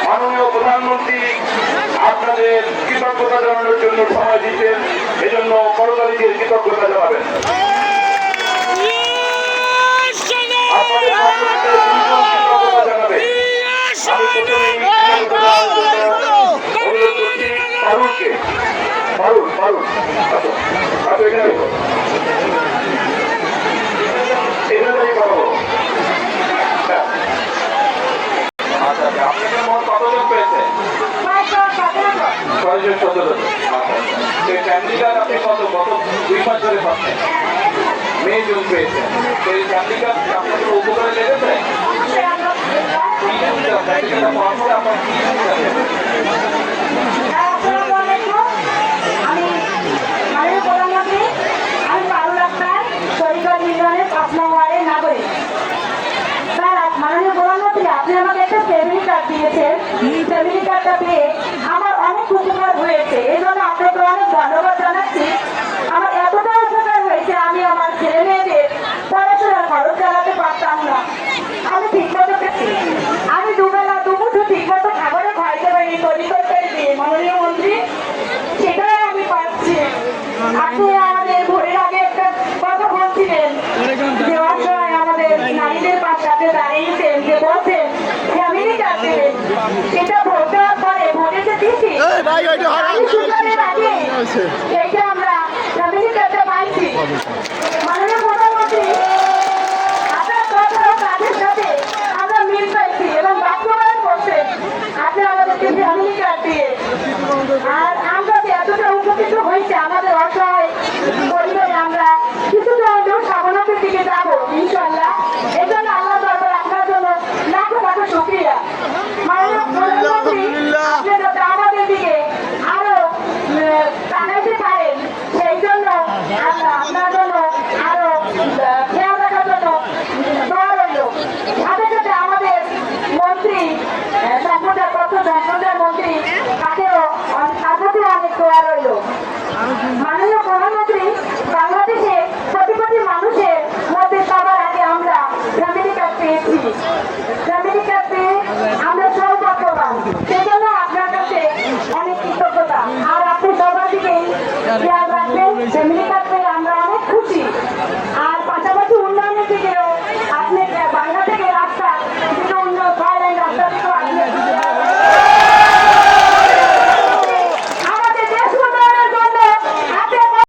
মাননীয় প্রধানমন্ত্রী আপনাদের কৃতজ্ঞতা জানানোর জন্য সময় দিচ্ছেন, এজন্য করতালি দিয়ে কৃতজ্ঞতা জানাবেন। আপনাদের মোট কতজন পেয়েছে? 617 জন। ফ্যামিলি কার্ড আপনি কত 2 মাস ধরে পাচ্ছেন? মে জুন পেয়েছেন। তো এই ফ্যামিলি কার্ড আপনাদের উপকারে লেগেছে? মাননীয় প্রধানমন্ত্রী, আপনি আমাকে একটা ফ্যামিলি কার্ড দিয়েছেন। ফ্যামিলি কার্ডটা পেয়ে আমার অনেক উপকার হয়েছে, এই জন্য আপনাকে অনেক ধন্যবাদ জানাচ্ছি। আমার এতটা উপকার হয়েছে, আমি আমার ছেলে মেয়েদের পড়াশোনার খরচ চালাতে পারতাম না। আমি ঠিকমতো আমি দুমুঠো ঠিকমতো খাবারও খাইতে পারিনি তৈরি তরকারি দিয়ে, মাননীয় মন্ত্রী সেটাই আমি পাচ্ছি। আপনি আমাদের ভোরের আগে একটা কথা বলছিলেন যে অসহায় আমাদের নারীদের পাশে আপনি দাঁড়িয়েছেন, যে বলছেন ফ্যামিলি কার্ড দেবেন। সেটা ভোট দেওয়ার পরে ভোটে যে দিচ্ছি সেইটা আমরা ফ্যামিলি কার্ডটা পাইছি। মাননীয় প্রধানমন্ত্রী, আপনার কথা ও কাজের সাথে আমরা মিল পাইছি এবং বাস্তবায়ন করছেন আপনি আমাদেরকে ফ্যামিলি কার্ড দিয়ে। আর আমরা যে এতটা উপকৃত হয়েছে, আমাদের অসহায় পরিবারে আমরা কিছুটা হলেও স্বাবলম্বীর দিকে যাবো ইনশাল্লাহ। এই জন্য আল্লাহ দরবার আপনার জন্য লাখো লাখো শুকরিয়া। মাননীয় প্রধানমন্ত্রী, আপনি যাতে আমাদের দিকে আরো টানাইতে পারেন, সেই জন্য আমরা আপনার জন্য আরো খেয়াল রাখার জন্য দোয়া রইল। সাথে সাথে আমাদের মন্ত্রী সম্প্রদায় তথ্য সম্প্রদায় মন্ত্রী তাকেও অনেক দোয়া রইল। মাননীয় প্রধানমন্ত্রী, বাংলাদেশে কোটি কোটি মানুষের মধ্যে সবার আগে আমরা ফ্যামিলি কার্ড পেয়েছি।